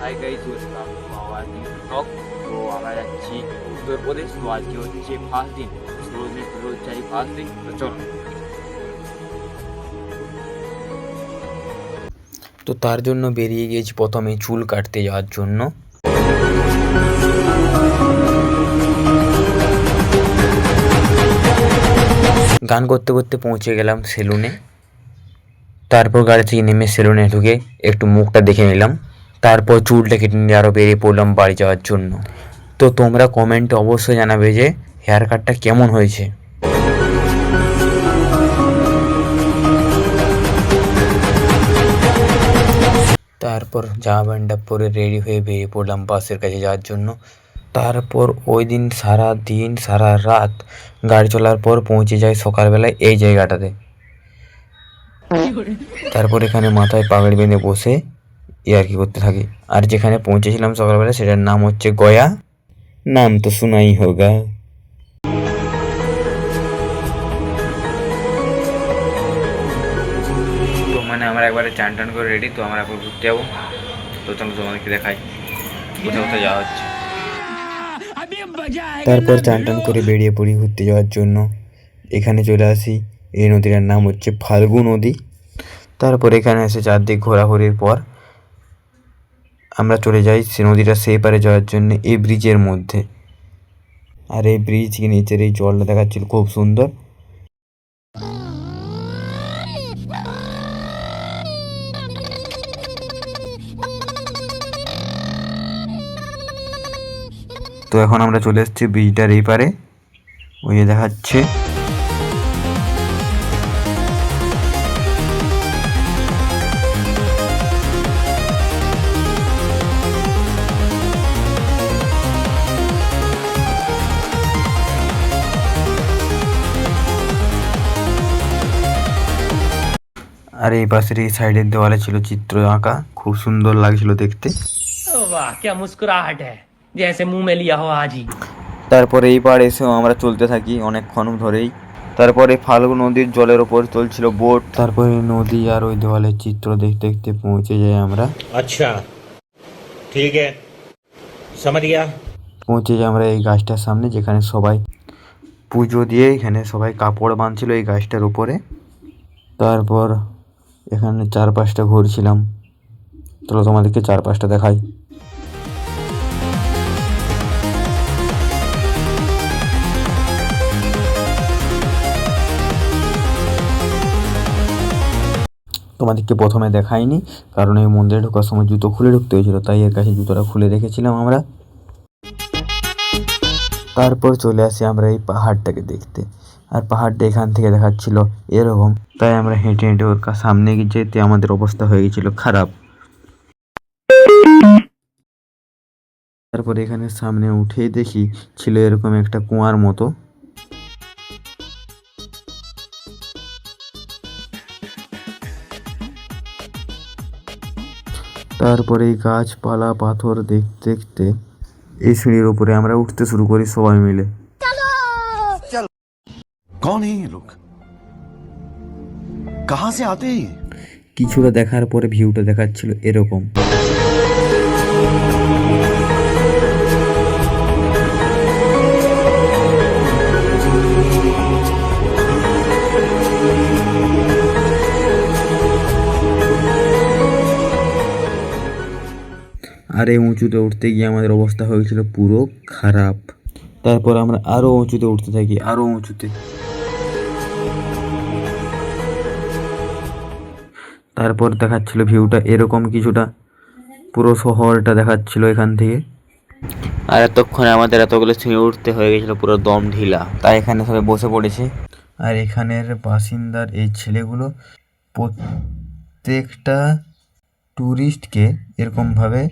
Hi guys, welcome to our new blog. তো আমরা যাচ্ছি উত্তরপ্রদেশ। তো আজকে হচ্ছে ফার্স্ট দিন, রোজ হচ্ছে আজ ফার্স্ট দিন। তো চলো। তো তার জন্য বেরিয়ে গিয়েছি প্রথমে চুল কাটতে যাওয়ার জন্য। গান করতে করতে পৌঁছে গেলাম সেলুনে। তারপর গাড়ি থেকে নেমে সেলুনে ঢুকে একটু মুখটা দেখে নিলাম। তারপর চুলটা কেটে নিয়ে আরও বেরিয়ে পড়লাম বাড়ি যাওয়ার জন্য। তো তোমরা কমেন্টে অবশ্যই জানাবে যে হেয়ার কাটটা কেমন হয়েছে। তারপর জামা প্যান্টটা পরে রেডি হয়ে বেরিয়ে পড়লাম বাসের কাছে যাওয়ার জন্য। তারপর ওই দিন সারা দিন সারা রাত গাড়ি চলার পর পৌঁছে যাই সকালবেলায় এই জায়গাটাতে। তারপর এখানে মাথায় পাগড়ি বেঁধে বসে ইয়ার্কি করতে থাকি। আর যেখানে পৌঁছেছিলাম সকালবেলা সেটার নাম হচ্ছে গয়া। নাম তো শোনাই হোগা। তো মানে আমরা একবারে চান টান করে রেডি। তো আমরা এখন ঘুরতে যাবো। তো চলো তোমাদেরকে দেখাই কোথাও কোথাও যাওয়া হচ্ছে। তারপর চান টান করে বেরিয়ে পড়ি ঘুরতে যাওয়ার জন্য। এখানে চলে আসি, এই নদীটার নাম হচ্ছে ফাল্গু নদী। তারপর এখানে এসে চারদিক ঘোরাঘুরির পর আমরা চলে যাই সে নদীটা সেই পারে যাওয়ার জন্য এই ব্রিজের মধ্যে। আর এই ব্রিজ নিচের এই জলটা দেখাচ্ছিল খুব সুন্দর। তো এখন আমরা চলে এসেছি ব্রিজটার এই পারে, ওই যে দেখাচ্ছে। আর এই পাশের এই সাইডের দেওয়ালে ছিল চিত্র আঁকা, খুব সুন্দর লাগছিল দেখতে। वाह क्या मुस्कुराहट है, जैसे मुंह में लिया हो आज ही। তারপরে এই পাড় এসেও আমরা চলতে থাকি অনেকক্ষণ ধরেই। তারপরে ফাল্গু নদীর জলের ওপর চলছিল বোট। তারপরে নদী আর ওই দেওয়ালের চিত্র দেখতে দেখতে পৌঁছে যাই আমরা। अच्छा ठीक है, समझ गया। পৌঁছে যাই আমরা এই গাছটার সামনে, যেখানে সবাই পুজো দিয়ে এখানে সবাই কাপড় বাঁধছিল এই গাছটার উপরে। তারপর এখানে চারপাশটা ঘুরছিলাম। চলো তোমাদেরকে চারপাশটা দেখাই। তোমাদেরকে প্রথমে দেখাইনি, কারণ এই মন্দিরে ঢোকার সময় জুতো খুলে ঢুকতে হয়েছিল, তাই এর কাছে জুতোটা খুলে রেখেছিলাম আমরা। তারপর চলে আসি আমরা এই পাহাড়টাকে দেখতে। আর পাহাড়টা এখান থেকে দেখাচ্ছিল এরকম, তাই আমরা হেঁটে হেঁটে ওর সামনে যেতে আমাদের অবস্থা হয়ে গেছিল খারাপ। তারপর এখানে সামনে উঠেই দেখি ছিল এরকম একটা কুয়ার মতো। তারপরে এই গাছপালা পাথর দেখতে দেখতে এই সিঁড়ির উপরে আমরা উঠতে শুরু করি সবাই মিলে। कौन है ये लोग, कहां से आते हैं? কিছুটা দেখার পরে ভিউটা দেখাচ্ছিল এরকম। আর এই উঁচুতে উঠতে গিয়ে আমাদের অবস্থা হয়েছিল পুরো খারাপ। তারপর আমরা আরো উঁচুতে উঠতে থাকি, আরো উঁচুতে। তারপর দেখাচ্ছিল ভিউটা এরকম কিছুটা, পুরো শহরটা দেখাচ্ছিল এখান থেকে। আর এতক্ষণে আমাদের এতগুলো সিঁড়ি উঠতে হয়ে গেছিলো পুরো দম ঢিলা, তাই এখানে সবাই বসে পড়েছে। আর এখানের বাসিন্দার এই ছেলেগুলো প্রত্যেকটা ট্যুরিস্টকে এরকমভাবে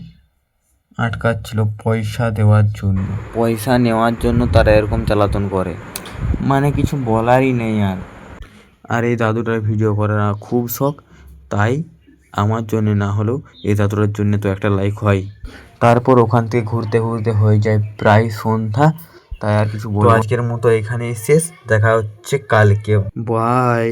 আটকাচ্ছিল পয়সা দেওয়ার জন্য। পয়সা নেওয়ার জন্য তারা এরকম জ্বালাতন করে, মানে কিছু বলারই নেই। আর এই দাদুটার ভিডিও করার খুব শখ, তাই আমার জন্য না হলেও এই দাদুটার জন্য তো একটা লাইক হয়। তারপর ওখান থেকে ঘুরতে ঘুরতে হয়ে যায় প্রায় সন্ধ্যা, তাই আর কিছু বলবো। আজকের মতো এখানেই শেষ, দেখা হচ্ছে কালকে, বাই।